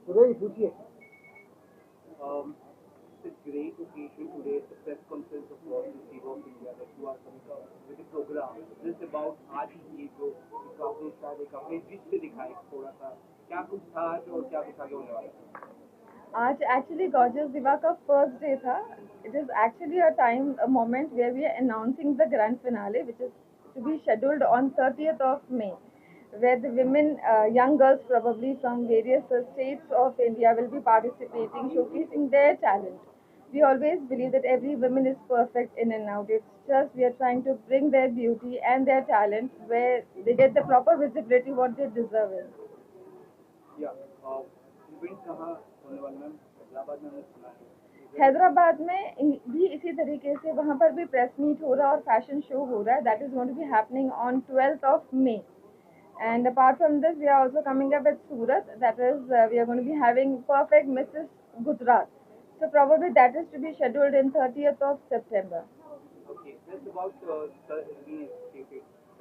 Today, पूछिए. Um, it's a great occasion today. It's a press conference of World Receiver of India that you are coming up with a program just about आज ये जो एक आपने शायद एक अपने जिस पे दिखा है थोड़ा सा क्या कुछ था आज और क्या कुछ आगे होने वाला है. आज एक्चुअली गॉर्जियस दिवा का फर्स्ट डे था. It is actually a moment where we are announcing the grand finale, which is to be scheduled on 30th of May, where the women, young girls probably from various states of India will be participating, showcasing their talent. We always believe that every woman is perfect in and out. It's just we are trying to bring their beauty and their talent where they get the proper visibility what they deserve in. या event कहाँ होने वाला है. हैदराबाद में हमने सुना है. हैदराबाद में भी इसी तरीके से वहाँ पर भी प्रेस मीट हो रहा है और फैशन शो हो रहा है. That is going to be happening on 12th of May. And apart from this, we are also coming up with Surat. That is, we are going to be having Perfect Mrs. Gujarat. So probably that is to be scheduled in 30th of September. Okay, just about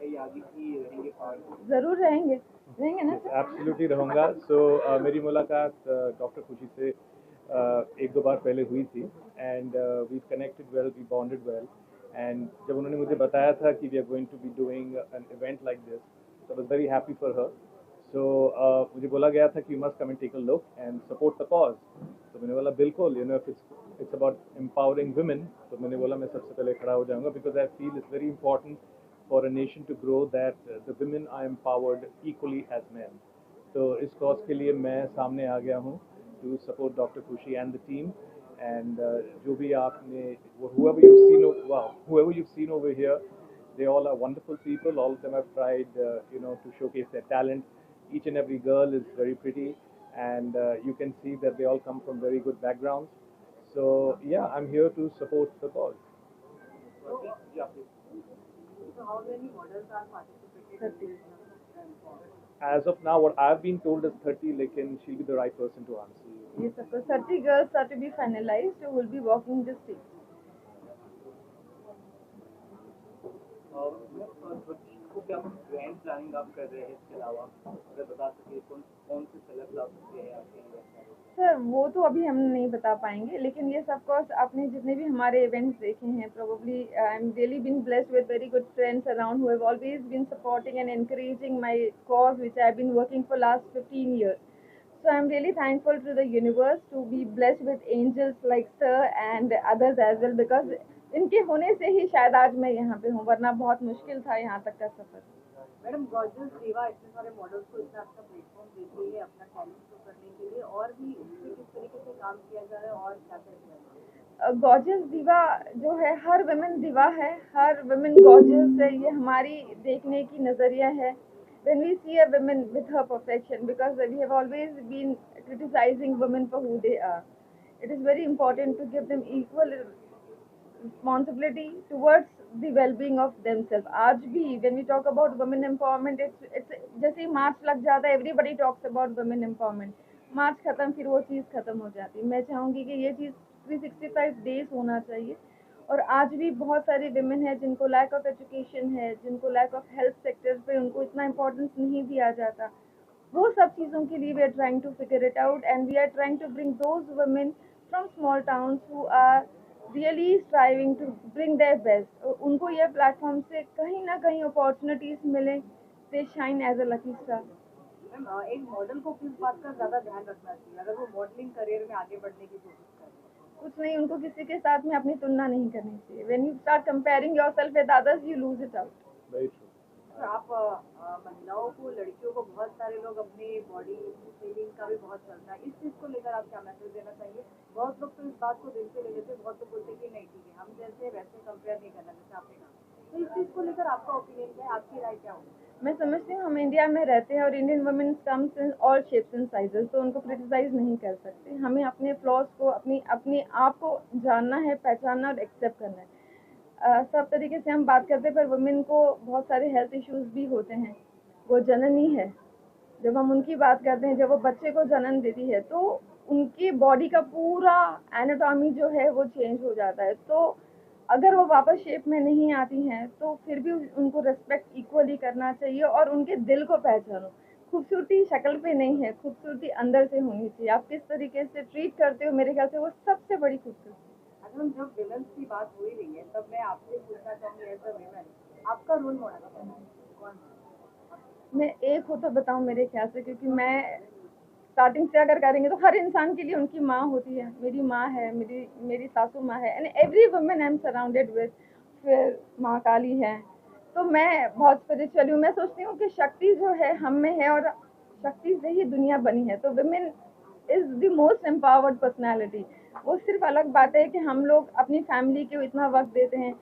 कई आगे की रहेंगे part. जरूर रहेंगे ना. Absolutely रहूँगा. सो मेरी मुलाकात डॉक्टर खुशी से एक दो बार पहले हुई थी and we connected well, we bonded well. एंड जब उन्होंने मुझे बताया था कि we are going to be doing an event like this, so I was very happy for her. So मुझे बोला गया था कि you must come and take a look and support the cause. तो मैंने बोला बिल्कुल, you know, if it's about empowering women, तो मैंने बोला मैं सबसे पहले खड़ा हो जाऊंगा, because I feel it's very important for a nation to grow that the women are empowered equally as men. तो इस cause के लिए मैं सामने आ गया हूँ to support Dr. Khushi and the team. And जो भी आपने whoever you've seen over here, they all are wonderful people. All of them have tried, to showcase their talent. Each and every girl is very pretty, and you can see that they all come from very good backgrounds. So yeah, I'm here to support the cause. So how many models are participating? 30. As of now, what I've been told is 30, lekin she'll be the right person to answer you. Yes, of course. 30 girls are to be finalized who will be walking the streets. को क्या grand planning आप कर रहे हैं इसके अलावा अगर बता सके कौन से सेलेब्स आप सकते हैं आपके. सर वो तो अभी हम नहीं बता पाएंगे, लेकिन ये सब कोर्स आपने जितने भी हमारे इवेंट्स देखे हैं, probably I am really been blessed with very good friends around who have always been supporting and encouraging my cause which I have been working for last 15 years. So I'm really thankful to the universe to be blessed with angels like sir and others as well, because इनके होने से ही शायद आज मैं यहाँ पे हूँ, वरना बहुत मुश्किल था यहाँ तक का सफर। मैडम गॉर्जियस दिवा इतने सारे मॉडल्स को इतना अच्छा प्लेटफॉर्म देती है अपना टैलेंट शो करने के लिए, और भी इसमें किस तरीके से काम किया जा रहा है और क्या क्या किया जा रहा है? गॉर्जियस दिवा जो है, हर वुमेन दिवा है, हर वुमेन गॉर्जियस है, ये हमारी देखने की नज़रिया है। When we see a woman with her perfection, because we have always been criticizing women for who they are, it is very important to give them equal responsibility towards the well-being of themselves. आज भी when we talk about women empowerment, it's जैसे ही मार्च लग जाता है, everybody talks about women empowerment. मार्च खत्म, फिर वो चीज़ खत्म हो जाती है। मैं चाहूँगी कि ये चीज़ 365 डेज होना चाहिए। और आज भी बहुत सारी विमेन हैं जिनको लैक ऑफ एजुकेशन है, जिनको लैक ऑफ हेल्थ सेक्टर पे उनको इतना इम्पोर्टेंस नहीं दिया जाता। वो सब चीज़ों के लिए we are trying to figure it out, and we are trying to bring those women from small towns who are really striving to bring their best. उनको ये प्लेटफॉर्म से कहीं ना कहीं अपॉर्चुनिटीज़ मिले, they shine as a lucky star. Ma'am एक model को किस बात का ज़्यादा ध्यान रखना चाहिए अगर वो मॉडलिंग करियर में आगे बढ़ने की कोशिश कर रहे हैं? कुछ नहीं, उनको किसी के साथ में अपनी तुलना नहीं करनी चाहिए। When you start comparing yourself with others, you lose it out. Very true. तो आप महिलाओं को, लड़कियों को, बहुत सारे लोग अपनी बॉडी शेविंग का भी बहुत चलता है, इस चीज़ को लेकर आप क्या मैसेज देना चाहिए? बहुत लोग तो इस बात को दिल से ले लेते, बहुत लोग बोलते कि नहीं ठीक है, हम जैसे वैसे कंपेयर नहीं करना, जैसे आपने कहा। तो इस चीज़ को लेकर आपका ओपिनियन क्या है, आपकी राय क्या होगी? मैं समझती हूँ हम इंडिया में रहते हैं और Indian women comes in all shapes and sizes, तो उनको क्रिटिसाइज नहीं कर सकते। हमें अपने फ्लॉज को, अपने आप को जानना है, पहचानना और एक्सेप्ट करना है। सब तरीके से हम बात करते हैं, पर वुमेन को बहुत सारे हेल्थ इश्यूज भी होते हैं। वो जननी है, जब हम उनकी बात करते हैं, जब वो बच्चे को जन्म देती है, तो उनकी बॉडी का पूरा एनाटॉमी जो है वो चेंज हो जाता है। तो अगर वो वापस शेप में नहीं आती हैं, तो फिर भी उनको रेस्पेक्ट इक्वली करना चाहिए और उनके दिल को पहचानो। खूबसूरती शक्ल पे नहीं है, खूबसूरती अंदर से होनी चाहिए। आप किस तरीके से ट्रीट करते हो, मेरे ख्याल से वो सबसे बड़ी खूबसूरती। अगर हम जब विमेंस की बात हो ही रही है, तब मैं आपसे पूछना चाहूँगी एज अ विमेन, आपका रोल मॉडल कौन है? मैं एक हो तो बताऊं मेरे ख्याल से, क्योंकि मैं स्टार्टिंग से अगर करेंगे तो हर इंसान के लिए उनकी माँ होती है। मेरी माँ है, मेरी सासू माँ है, and every women I am surrounded with. फिर माँ काली है। तो मैं बहुत स्पिरिचुअल हूँ। मैं सोचती हूँ कि शक्ति जो है हम में है, और शक्ति से ही दुनिया बनी है। तो women is the most empowered personality. वो सिर्फ अलग बात है कि हम लोग अपनी फैमिली को इतना वक्त देते हैं,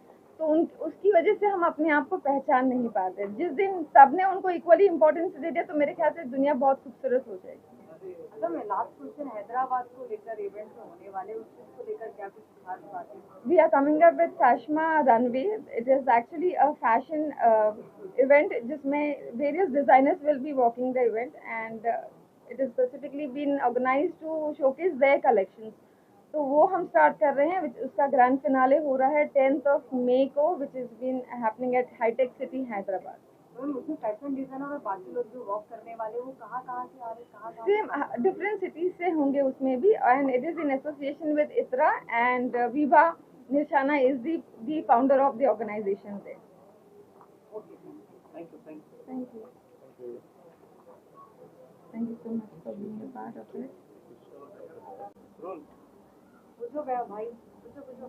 तो उसकी वजह से हम अपने आप को पहचान नहीं पाते। जिस दिन सबने उनको इक्वली इम्पोर्टेंस दे दिया, तो मेरे ख्याल से दुनिया बहुत खूबसूरत हो जाएगी। अच्छा, मैं लास्ट क्वेश्चन, हैदराबाद को लेकर इवेंट होने वाले, उस चीज़ को लेकर क्या कुछ खास बातें? We are coming up with Fashma Runway. It is actually a fashion event जिसमें various designers will be walking the event, and it is specifically been organized to showcase their collections. तो वो हम स्टार्ट कर रहे हैं, उसका grand finale हो रहा है 10th मई को, which is been happening at हाईटेक सिटी हैदराबाद। तो उसमें फैशन डिजाइनर और बाकी लोग जो वॉक करने वाले, वो कहाँ कहाँ से आ रहे, कहाँ सेम डिफरेंट सिटीज से होंगे उसमें भी, and it is in association with Itra, and Vibha Nishana is the founder of the organization there. Okay, thank you, thank you. Thank you, thank you so much for being a part of it. Role. पूछो भाई, पूछो।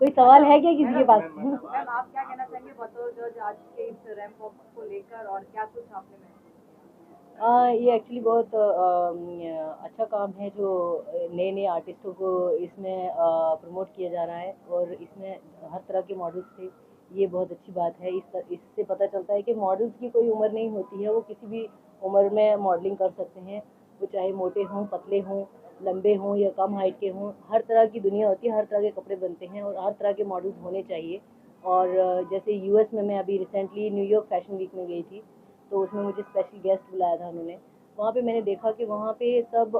कोई सवाल है क्या किसी के पास? Ma'am आप क्या कहना चाहेंगे बतौर जज आज के इस रैंप वॉक को लेकर, और क्या कुछ आपने महसूस? ये एक्चुअली बहुत अच्छा काम है जो नए नए आर्टिस्टों को इसमें प्रमोट किया जा रहा है, और इसमें हर तरह के मॉडल्स थे। ये बहुत अच्छी बात है। इससे पता चलता है कि मॉडल्स की कोई उम्र नहीं होती है, वो किसी भी उम्र में मॉडलिंग कर सकते हैं। वो चाहे मोटे हों, पतले हों, लंबे हों या कम हाइट के हों, हर तरह की दुनिया होती है, हर तरह के कपड़े बनते हैं और हर तरह के मॉडल्स होने चाहिए। और जैसे यूएस में मैं अभी रिसेंटली न्यूयॉर्क फैशन वीक में गई थी, तो उसमें मुझे स्पेशल गेस्ट बुलाया था उन्होंने। वहाँ पे मैंने देखा कि वहाँ पे सब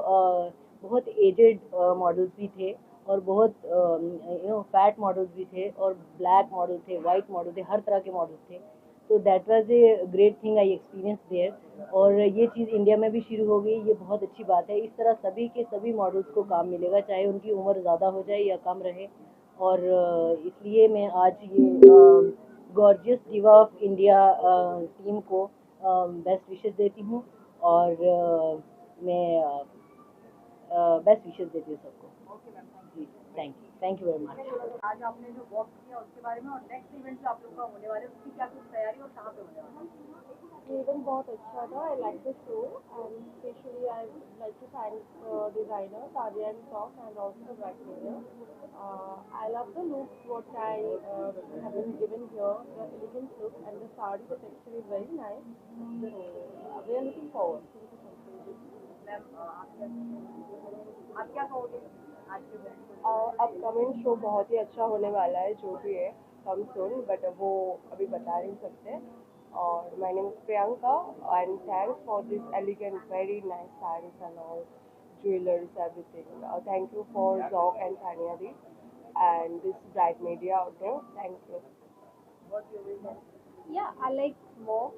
बहुत एजेड मॉडल्स भी थे, और बहुत फैट मॉडल्स भी थे, और ब्लैक मॉडल थे, वाइट मॉडल थे, हर तरह के मॉडल्स थे। तो that was a great thing I experience there. और ये चीज़ इंडिया में भी शुरू हो गई, ये बहुत अच्छी बात है। इस तरह सभी के सभी मॉडल्स को काम मिलेगा, चाहे उनकी उम्र ज़्यादा हो जाए या कम रहे। और इसलिए मैं आज ये gorgeous diva of India team को बेस्ट विशेस देती हूँ। और मैं बेस्ट विशेस देती हूँ सबको। ओके मैम, जी थैंक यू वेरी मच। आज आपने जो वॉक किया उसके बारे में और नेक्स्ट इवेंट जो आप लोग का होने वाले हैं उसकी क्या कुछ तैयारी और कहाँ पे होने वाला है? ये इवेंट बहुत अच्छा था। I like the show and specially I like to thank designer Sadia and Talk and also the bright media. I love the look what I have been given here, the elegant look and the sari, the texture is very nice. So we are looking forward. Ma'am आप क्या कहोगे आज के event को? Upcoming show बहुत ही अच्छा होने वाला है, जो भी है कम सुन, बट वो अभी बता नहीं सकते। और my name is Priyanka and thanks for this elegant very nice saris and all jewellers everything. Thank you for Zoc and Tanya Di and this bright media out there. Thank you. What's your vision? Yeah, I like walk.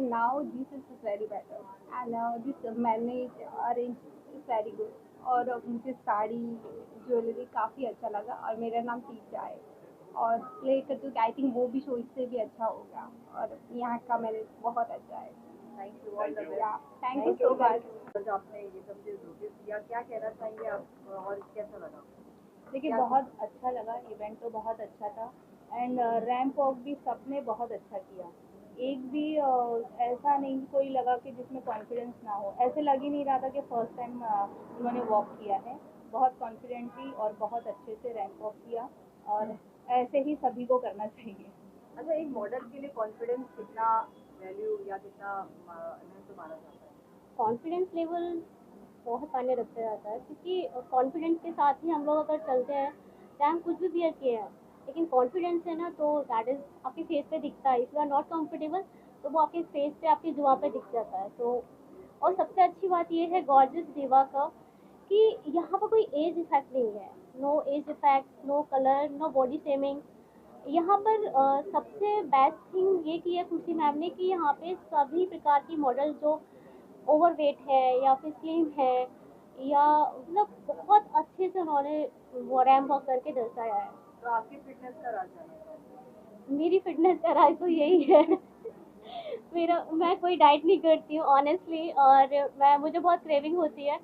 Now this is very better, and this manage arrange is very good. और मुझे sari jewellery काफ़ी अच्छा लगा और मेरा नाम टीचा है और प्ले करते हुए आई थिंक वो भी शो इससे भी अच्छा होगा और यहाँ का मैंने बहुत अच्छा है। Thank you, all the best. Thank you so much. जो आपने ये सब चीज नोटिस किया, क्या कहना चाहेंगे आप और कैसा लगा? देखिए बहुत अच्छा लगा, इवेंट तो बहुत अच्छा था एंड रैंप वॉक भी सबने बहुत अच्छा किया। एक भी ऐसा नहीं कोई लगा कि जिसमें कॉन्फिडेंस ना हो, ऐसे लग ही नहीं रहा था कि फर्स्ट टाइम उन्होंने वॉक किया है। बहुत कॉन्फिडेंटली और बहुत अच्छे से रैंप वॉक किया और ऐसे ही सभी को करना चाहिए। अच्छा, एक मॉडल के लिए कॉन्फिडेंस कितना वैल्यू या कितना महत्व माना जाता है? कॉन्फिडेंस लेवल बहुत मायने रखता रहता है क्योंकि कॉन्फिडेंस के साथ ही हम लोग अगर चलते हैं चाहे हम कुछ भी वियर किए हैं, लेकिन कॉन्फिडेंस है ना तो दैट इज आपके फेस पे दिखता है। If you are not comfortable तो वो आपके फेस पे आपकी जुआ पे दिख जाता है। तो और सबसे अच्छी बात ये है गॉर्जियस दिवा का कि यहाँ पर कोई एज इफेक्ट नहीं है, no age effect, no colour, no body shaming. यहाँ पर सबसे बेस्ट थिंग ये की है खुशी मैम ने कि यहाँ पे सभी प्रकार की मॉडल जो ओवरवेट है या फिर स्लिम है या मतलब बहुत अच्छे से उन्होंने वो रैंप वॉक करके दर्शाया है। तो आपकी फिटनेस का राज है? मेरी फिटनेस का राज तो यही है मैं कोई डाइट नहीं करती हूँ ऑनेस्टली, और मुझे बहुत क्रेविंग होती है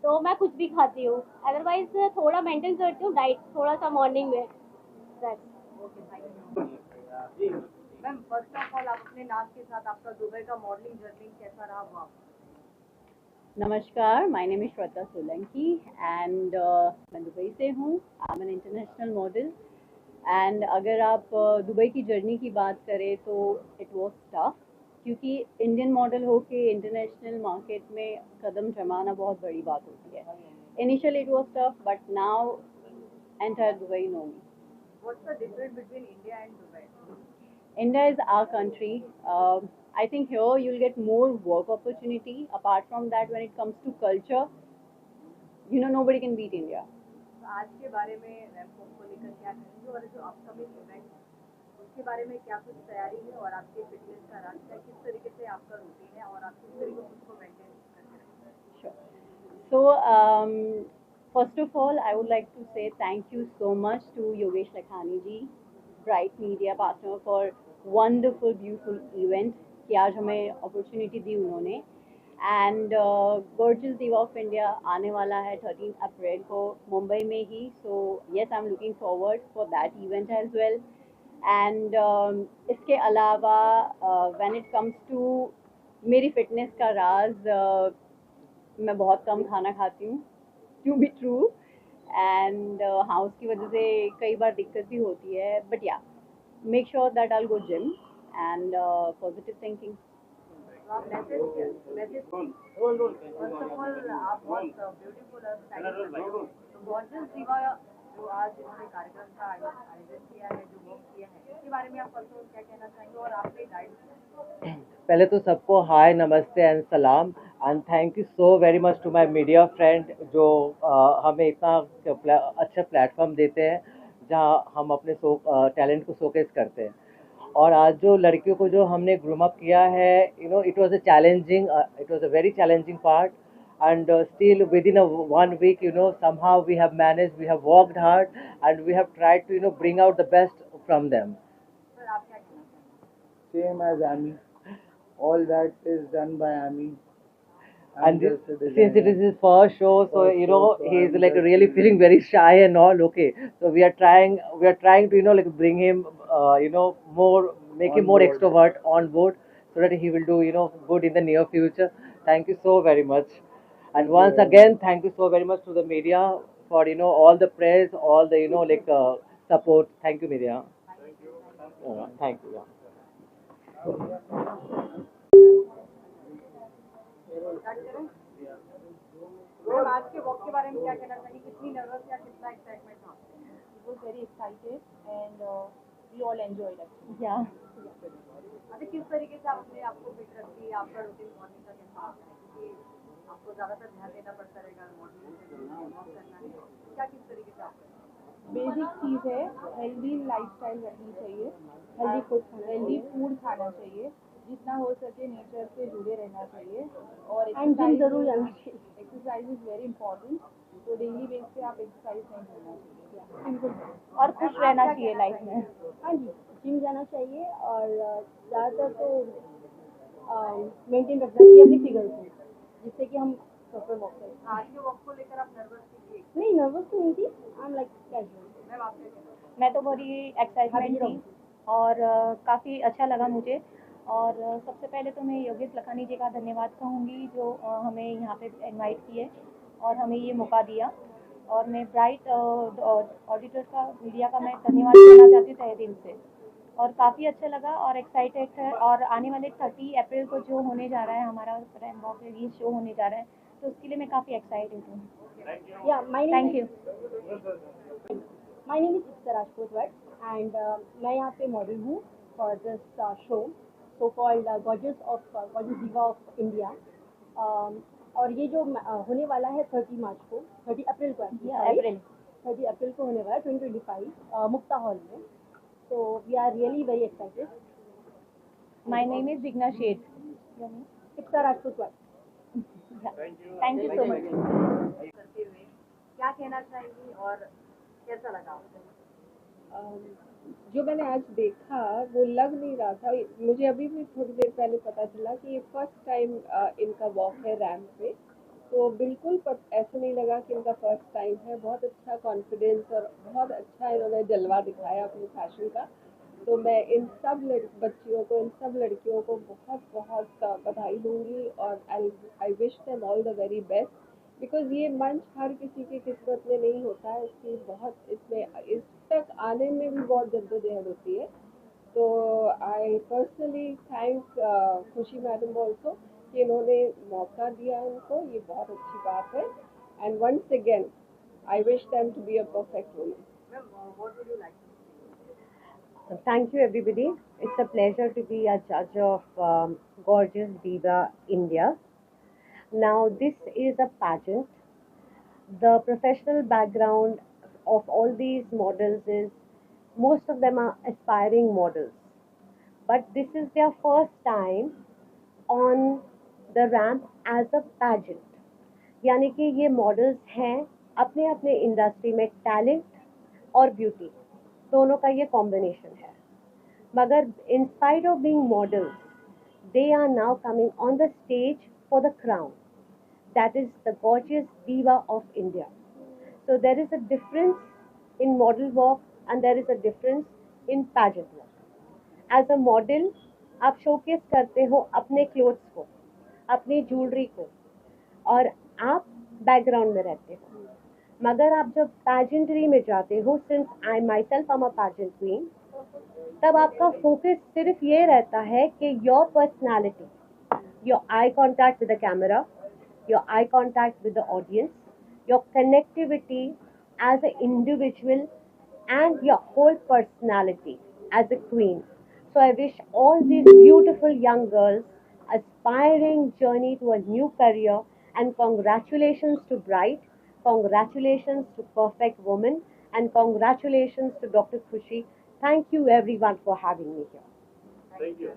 तो मैं कुछ भी खाती हूँ, अदरवाइज थोड़ा मेंटेन करती हूँ डाइट थोड़ा सा मॉर्निंग में। Okay, thank you. Ma'am, first of all आप अपने नाम के साथ आपका दुबई का मॉडलिंग जर्नी कैसा रहा वो आप? नमस्कार, my name is Shweta Solanki and मैं दुबई से हूँ। I am an international model and अगर आप दुबई की जर्नी की बात करें तो इट वाज टफ, क्योंकि इंडियन मॉडल हो के इंटरनेशनल मार्केट में कदम जमाना बहुत बड़ी बात होती है। Initially it was tough but now entire Dubai know me. What's the difference between India and Dubai? India is our country. I think here you'll get more work opportunity. Apart from that, when it comes to culture, you know, nobody can beat India. तो आज के बारे में ramp walk को लेकर क्या कहेंगे और जो अपकमिंग इवेंट उसके बारे में क्या कुछ तैयारी है और आपके फिटनेस का राज क्या, किस तरीके से आपका रूटीन है और आप किस तरीके से उसको मेंटेन करते रखते हैं? Sure. So, first of all, I would like to say thank you so much to Yogesh Lakhani ji, Bright Media partner, for wonderful, beautiful event कि आज हमें अपॉर्चुनिटी दी उन्होंने। And gorgeous diva of India आने वाला है 13 April को मुंबई में ही। So yes, I am looking forward for that event as well. And इसके अलावा व्हेन इट कम्स टू मेरी फिटनेस का राज, मैं बहुत कम खाना खाती हूँ, टू बी ट्रू। एंड हाँ, उसकी वजह से कई बार दिक्कत भी होती है, बट या make sure that I will go gym and positive thinking. आप मैसेज फर्स्ट ऑफ ऑल आप बहुत ब्यूटीफुल और स्टाइलिश हैं। तो गॉर्जियस दिवा जो आज इन्होंने कार्यक्रम का आयोजन किया है, जो वर्क किया है, इसके बारे में आप फर्स्ट ऑफ ऑल क्या कहना चाहेंगे और आपने गाइड किया? पहले तो सबको हाय, नमस्ते एंड सलाम and thank you so very much to my media friend जो हमें इतना अच्छा प्लेटफॉर्म देते हैं जहां हम अपने टैलेंट को शोकेस करते हैं। और आज जो लड़कियों को जो हमने ग्रूम अप किया है, you know, it was a very challenging part and still within 1 week, you know, somehow we have managed, we have worked hard and we have tried to, you know, bring out the best from them. Sir, आप क्या कहना चाहेंगे? Same as Ami. All that is done by Ami. And since it is his first show, so you know he's like really feeling very shy and all. Okay, so we are trying to like bring him, more, make him more extrovert on board, so that he will do good in the near future. Thank you so very much, and once again, thank you so very much to the media for all the praise, all the support. Thank you, media. Thank you. Yeah. Ma'am आज के walk के बारे में क्या कहना चाहिए, कितनी nervous या कितना एक्साइटमेंट था? He was very excited and we all enjoyed actually. Yeah. अच्छा, किस तरीके से आपने आपको फिट रखी, आपका रूटीन मॉर्निंग का कैसा होता है, क्योंकि आपको ज़्यादातर ध्यान देना पड़ता रहेगा मॉर्निंग में वॉक करना है, क्या किस तरीके से आप करते हैं? बेसिक चीज़ है, हेल्दी लाइफस्टाइल रखनी चाहिए, हेल्दी फूड खाना चाहिए, जितना हो सके नेचर से जुड़े रहना चाहिए और जिम जरूर जाना चाहिए। एक्सरसाइज इज़ वेरी इंपॉर्टेंट, तो डेली बेस पे आप एक्सरसाइज नहीं करना चाहिए, सिंपल और खुश रहना चाहिए लाइफ में। हाँ जी, जिम जाना चाहिए और ज़्यादातर तो मेंटेन रखना चाहिए अपनी फिगर को, जिससे कि हम प्रॉपर वॉक करें। आज के वॉक को लेकर आप नर्वस थी? नहीं, नर्वस तो नहीं थी, I am like casual. Ma'am आपने कहना मैं तो बड़ी एक्साइटमेंट थी और काफ़ी अच्छा लगा मुझे। और सबसे पहले तो मैं योगेश लखानी जी का धन्यवाद कहूँगी जो हमें यहाँ पे इनवाइट किए और हमें ये मौका दिया। और मैं ब्राइट ऑडिटर्स का, मीडिया का मैं धन्यवाद करना चाहती हूँ तहे दिल से। और काफ़ी अच्छा लगा और एक्साइटेड है। और आने वाले 30 अप्रैल को जो होने जा रहा है हमारा रैम्बॉक में ये शो होने जा रहा है, तो उसके लिए मैं काफ़ी एक्साइटेड हूँ। Yeah thank you. My name is Ikta Rajput Bhatt and मैं यहाँ पे मॉडल हूँ for this show so called gorgeous diva of India. और ये जो होने वाला है 30 मार्च को, 30 अप्रैल को, अप्रैल 30 अप्रैल को होने वाला है 2025 मुक्ता हॉल में। So we are really very excited. My name is Digna Sheth. Ikta Rajput. Thank you so much. करते हुए क्या कहना चाहेंगी और कैसा लगा आपको? जो मैंने आज देखा वो लग नहीं रहा था, मुझे अभी भी थोड़ी देर पहले पता चला कि ये फर्स्ट टाइम इनका वॉक है रैम्प पे, तो बिल्कुल ऐसा नहीं लगा कि इनका फर्स्ट टाइम है। बहुत अच्छा कॉन्फिडेंस और बहुत अच्छा इन्होंने जलवा दिखाया अपने फैशन का। तो मैं इन सब बच्चियों को, इन सब लड़कियों को बहुत बहुत बधाई दूंगी और आई wish them all the very best, because ये मंच हर किसी की किस्मत में नहीं होता है। इसकी बहुत, इसमें इस तक आने में भी बहुत जद्दोजहद होती है। तो आई पर्सनली थैंक खुशी मैडम ऑल्सो कि इन्होंने मौका दिया उनको, ये बहुत अच्छी बात है। And once again I wish them to be a perfect woman. Ma'am what would you like? Thank you, everybody. It's a pleasure to be a judge of Gorgeous Diva India. Now, this is a pageant. The professional background of all these models is most of them are aspiring models, but this is their first time on the ramp as a pageant. यानी कि ये models हैं, अपने अपने industry में talent और beauty दोनों का ये कॉम्बिनेशन है, मगर in spite of being models they are now coming on the stage for the crown, that is the gorgeous diva of India. So there is a difference in model walk and there is a difference in pageant walk. As a model आप showcase करते हो अपने clothes को, अपनी jewellery को, और आप background में रहते हो। मगर आप जब पैजेंट्री में जाते हो, since I my self am a pageant queen, तब आपका फोकस सिर्फ ये रहता है कि your personality, your eye contact with the camera, your eye contact with the audience, your connectivity as an individual, and your whole personality as a queen. So I wish all these beautiful young girls aspiring journey to a new career, and congratulations to Bright, congratulations to Perfect Woman, and congratulations to Dr. Khushi. Thank you everyone for having me here. Thank you.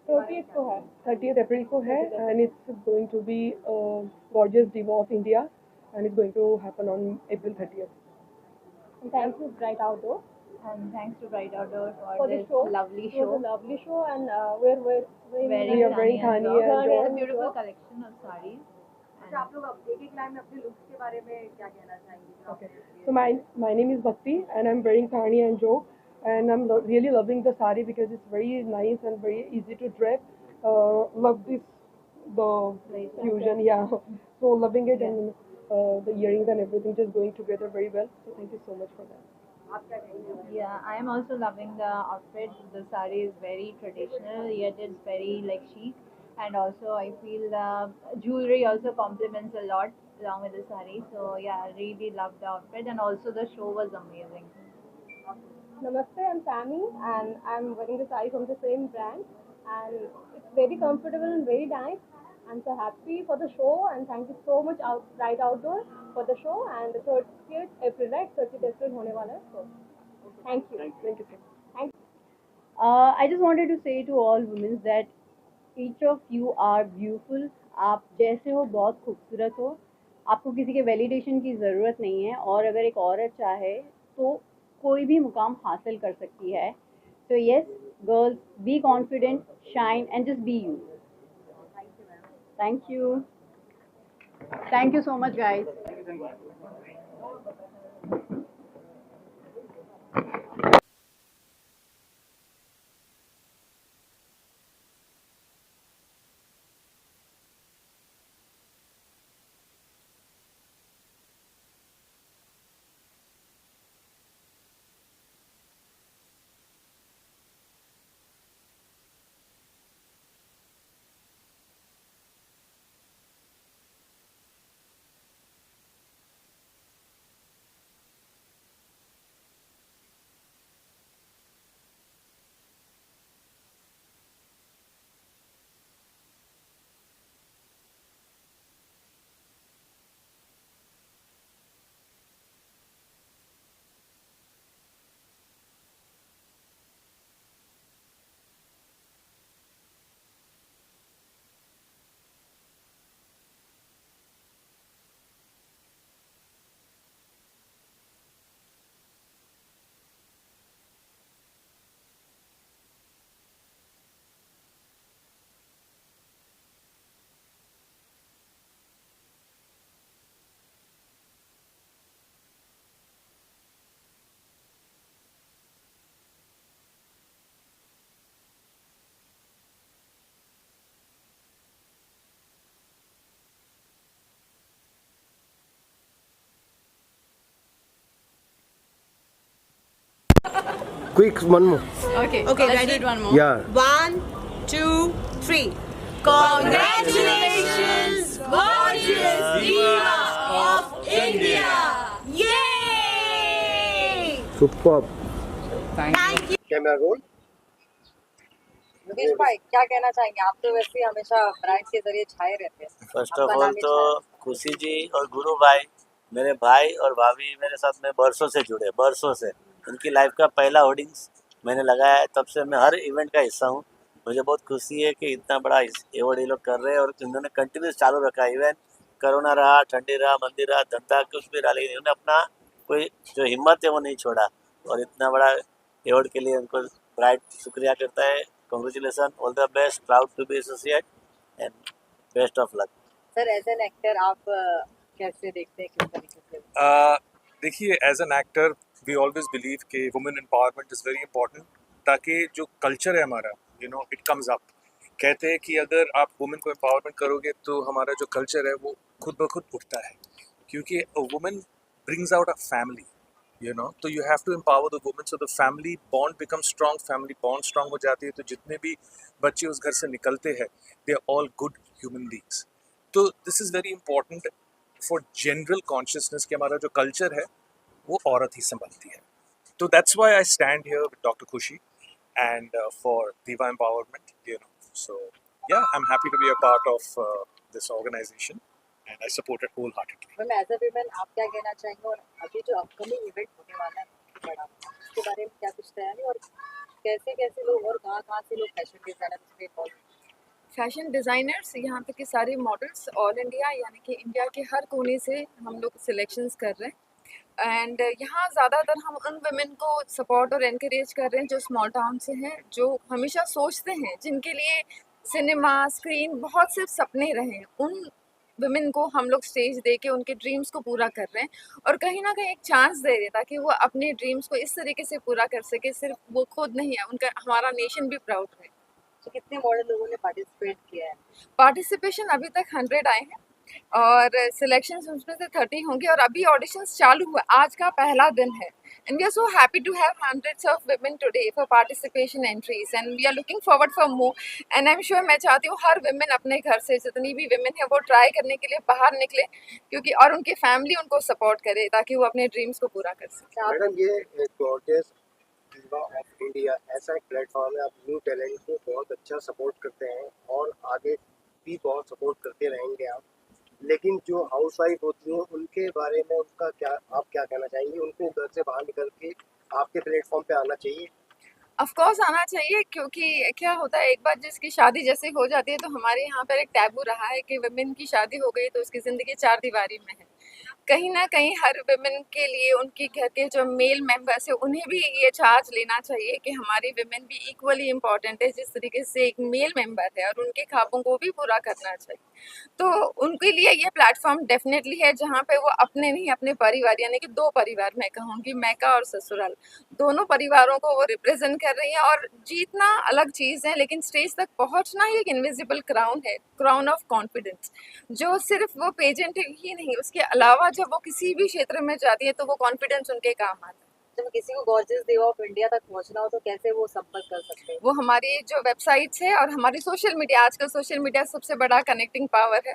30th अप्रैल को है and it's going to be Gorgeous Diva of India and it's going to happen on April 30th. Thank you, Bright Outdoor. and thanks to Bright Outdoor for for the this show. lovely It was show. a lovely show, and we're Wearing we are wearing Thani Thani and and It's a Rob. beautiful collection of sarees. अच्छा आप लोग अब एक line में अपने looks के बारे में क्या कहना चाहेंगे जो Okay. आपने So my name is Bhakti and I'm wearing Thani and Jo, and I'm really loving the sari because it's very nice and very easy to dress. Love this the fusion, yeah. So loving it, and the earrings and everything just going together very well. So thank you so much for that. आप क्या कहेंगे? Yeah, I am also loving the outfit. The saree is very traditional, yet it's very like chic. And also, I feel the jewelry also complements a lot along with the saree. So yeah, I really love the outfit, and also the show was amazing. Namaste, I'm Sammy, and I'm wearing the saree from the same brand, and it's very comfortable and very nice. I'm so happy for the show, and thank you so much Bright Outdoor for the show. And the 30th April, right? 30th April होने वाला है. So thank you. Thank you, sir. Thank you. I just wanted to say to all women that each of you are beautiful. आप जैसे हो बहुत खूबसूरत हो. आपको किसी के वैलिडेशन की ज़रूरत नहीं है, और अगर एक औरत चाहे तो कोई भी मुकाम हासिल कर सकती है. So yes, girls, be confident, shine, and just be you. Thank you. Thank you so much, guys. Quick, one more. Okay, let's do it one more. Yeah. 1, 2, 3. Congratulations, gorgeous diva of India! Yay! Superb. Thank you. Camera roll. Mukesh भाई क्या कहना चाहेंगे? आप तो वैसे ही हमेशा brides के जरिए छाए रहते हैं. फर्स्ट ऑफ ऑल तो खुशी जी और गुरु भाई, मेरे भाई और भाभी मेरे साथ में बरसों से जुड़े, बरसों से. उनकी लाइफ का पहला होर्डिंग्स मैंने लगाया है, तब से मैं हर इवेंट का हिस्सा हूँ. मुझे बहुत खुशी है कि इतना बड़ा अवार्ड ये लोग कर रहे हैं, और इन्होंने कंटिन्यूस चालू रखा है. इवन कोरोना रहा, ठंडी रहा, मंदी रहा, धंधा कुछ भी रहा, लेकिन इन्होंने अपना कोई जो हिम्मत है वो नहीं छोड़ा, और इतना बड़ा अवार्ड के लिए उनको ब्राइट शुक्रिया करता है. Congratulation, all the best, proud to be associate, and best of luck. Sir as an actor आप कैसे देखते हैं, किस तरीके से? देखिए, as an actor we always believe कि women empowerment is very important, ताकि जो कल्चर है हमारा, इट कम्स अप. कहते हैं कि अगर आप वुमेन को एम्पावरमेंट करोगे तो हमारा जो कल्चर है वो खुद ब खुद उठता है, क्योंकि women brings out a family, तो you have to empower the women, so the family bond become strong. Family bond strong हो जाती है तो जितने भी बच्चे उस घर से निकलते हैं, they are all good human beings. तो this is very important for general consciousness कि हमारा जो कल्चर है वो औरत ही संभालती है. तो that's why I stand here with doctor खुशी and for Diva Empowerment, So yeah, I'm happy to be a part of this organization, and I support it wholeheartedly. Ma'am as a women आप क्या कहना चाहेंगे, और अभी जो upcoming event होने वाला है बड़ा, उसके बारे में क्या कुछ तैयारी, और कैसे कैसे लोग और कहाँ से लोग फैशन डिजाइनर इसमें इन्वॉल्व? फैशन डिज़ाइनर्स यहाँ पे के सारे मॉडल्स ऑल इंडिया, यानी कि इंडिया के हर कोने से हम लोग सिलेक्शंस कर रहे हैं. एंड यहाँ ज़्यादातर हम उन वुमेन को सपोर्ट और एनकरेज कर रहे हैं जो स्मॉल टाउन से हैं, जो हमेशा सोचते हैं, जिनके लिए सिनेमा स्क्रीन बहुत सिर्फ सपने रहे, उन वुमेन को हम लोग स्टेज दे के उनके ड्रीम्स को पूरा कर रहे हैं और कहीं ना कहीं एक चांस दे रहे हैं ताकि वो अपने ड्रीम्स को इस तरीके से पूरा कर सके, सिर्फ वो खुद नहीं है, उनका हमारा नेशन भी प्राउड है। तो कितने मॉडल लोगों ने पार्टिसिपेट किया है? पार्टिसिपेशन अभी तक 100 आए हैं और सिलेक्शन उसमें से 30 होंगे और अभी ऑडिशंस चालू हुआ, आज का पहला दिन है and we are so happy to have hundreds of women today for participation entries and we are looking forward for more and I am sure, मैं चाहती हूँ हर वुमेन अपने घर से जितनी भी वुमेन है वो ट्राई करने के लिए बाहर निकले, क्योंकि और उनकी फैमिली उनको सपोर्ट करे ताकि वो अपने ड्रीम्स को पूरा कर सके। मैडम, ये गॉर्जियस दीवा ऑफ इंडिया ऐसा एक प्लेटफॉर्म है, आप न्यू टैलेंट को बहुत अच्छा सपोर्ट करते हैं और आगे भी बहुत सपोर्ट करते रहेंगे आप, लेकिन जो हाउसवाइफ होती हैं उनके बारे में उनका क्या, आप क्या कहना चाहेंगे? उनको घर से बाहर निकल के आपके प्लेटफॉर्म पे आना चाहिए? ऑफ कोर्स आना चाहिए, क्योंकि क्या होता है, एक बार जिसकी शादी जैसे हो जाती है तो हमारे यहाँ पर एक टैबू रहा है कि वुमेन की शादी हो गई तो उसकी ज़िंदगी 4 दीवारी में है। कहीं ना कहीं हर वुमेन के लिए उनके घर के जो मेल मेंबर्स है उन्हें भी ये चार्ज लेना चाहिए कि हमारी वुमेन भी इक्वली इम्पॉर्टेंट है जिस तरीके से एक मेल मेंबर है और उनके ख्वाबों को भी पूरा करना चाहिए। तो उनके लिए ये प्लेटफॉर्म डेफिनेटली है जहाँ पे वो अपने नहीं, अपने परिवार यानी कि 2 परिवार, मैं कहूँगी मैका और ससुराल, दोनों परिवारों को वो रिप्रेजेंट कर रही है। और जीतना अलग चीज़ है लेकिन स्टेज तक पहुँचना ही एक इनविजिबल क्राउन है, क्राउन ऑफ कॉन्फिडेंस, जो सिर्फ वो पेजेंट ही नहीं, उसके अलावा जब वो किसी भी क्षेत्र में जाती है तो वो कॉन्फिडेंस उनके काम आता है। जब किसी को गॉर्जियस दीवा ऑफ इंडिया तक पहुंचना हो तो कैसे वो संपर्क कर सकते हैं? वो हमारी जो वेबसाइट्स है और हमारी सोशल मीडिया, आजकल सोशल मीडिया सबसे बड़ा कनेक्टिंग पावर है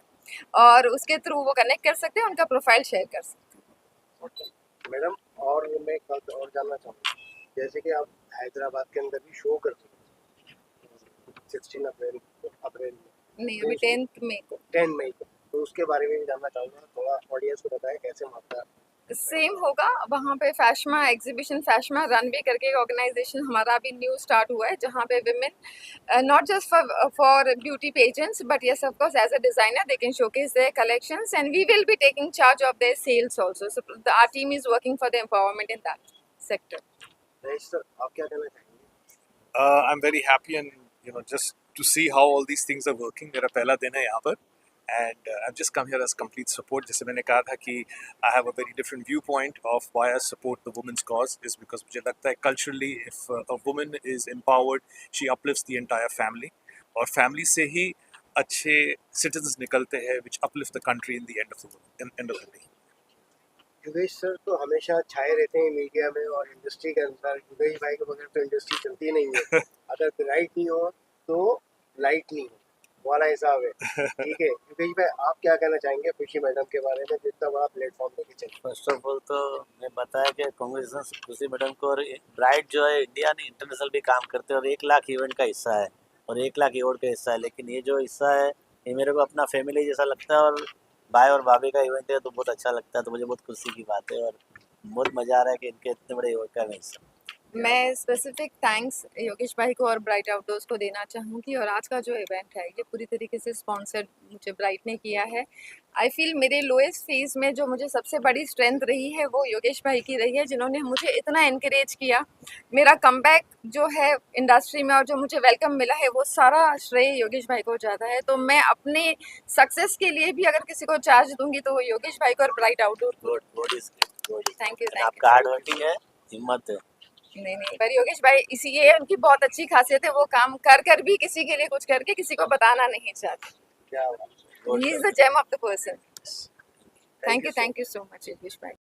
और उसके थ्रू वो कनेक्ट कर सकते हैं, उनका प्रोफाइल शेयर कर सकते हैं। मैडम, और मैं एक बात और जानना चाहूँगा, जैसे कि आप हैदराबाद के अंदर भी शो करते हैं 16 अप्रैल में, नहीं अभी 10 मई को, 10 मई को, तो उसके बारे में भी जानना चाहूँगा, थोड़ा ऑडियंस को बताएं कैसे मात्रा। सेम होगा वहाँ पे, फैशमा एग्जीबिशन, फैशमा रनवे करके एक ऑर्गेनाइजेशन हमारा अभी न्यू स्टार्ट हुआ है जहाँ पे women not just for beauty pageants but yes of course as a designer they can showcase their collections and we will be taking charge of their sales also, so our team is working for the empowerment in that sector. Rais sir, आप क्या कहना चाहेंगे? I'm very happy and just to see how all these things are working. मेरा पहला दिन है यहाँ पर and I've just come here as complete support. जैसे मैंने कहा था कि I have a very different viewpoint of why I support the women's cause is because मुझे लगता है culturally if a woman is empowered, she uplifts the entire family और family से ही अच्छे citizens निकलते हैं which uplift the country in the end of the day. Yogesh sir तो हमेशा छाए रहते हैं मीडिया में और इंडस्ट्री के अनुसार, योगेश भाई के बगैर तो इंडस्ट्री चलती नहीं है। अगर ब्राइट नहीं हो तो लाइट नहीं हो वाला हिसाब है, ठीक है। योगेश भाई, आप क्या कहना चाहेंगे खुशी मैडम के बारे में, जितना बड़ा प्लेटफॉर्म लेके चल? फर्स्ट ऑफ ऑल तो मैं बताया कि कांग्रेचुलेशन खुशी मैडम को, और ब्राइट जो है इंडिया ने इंटरनेशनल भी काम करते हैं और 1 लाख इवेंट का हिस्सा है और 1 लाख अवार्ड का हिस्सा है, लेकिन ये जो हिस्सा है ये मेरे को अपना फैमिली जैसा लगता है और भाई और भाभी का इवेंट है तो बहुत अच्छा लगता है, तो मुझे बहुत खुशी की बात है और बहुत मज़ा आ रहा है कि इनके इतने बड़े इवेंट का मैं हिस्सा। मैं स्पेसिफिक थैंक्स योगेश भाई को और ब्राइट आउटडोर्स को देना चाहूँगी और आज का जो इवेंट है ये पूरी तरीके से स्पॉन्सर्ड मुझे ब्राइट ने किया है। आई फील मेरे लोएस्ट फेज में जो मुझे सबसे बड़ी स्ट्रेंथ रही है वो योगेश भाई की रही है, जिन्होंने मुझे इतना इनकरेज किया। मेरा कमबैक जो है इंडस्ट्री में और जो मुझे वेलकम मिला है वो सारा श्रेय योगेश भाई को जाता है, तो मैं अपने सक्सेस के लिए भी अगर किसी को चार्ज दूंगी तो वो योगेश भाई को और ब्राइट आउटडोर को। Thank you. आपका हार्ड वर्किंग है, हिम्मत है। नहीं पर योगेश भाई इसी ये उनकी बहुत अच्छी खासियत है, वो काम कर भी किसी के लिए कुछ करके किसी को बताना नहीं चाहते। He is the gem of the person. Thank you so much Yogesh भाई।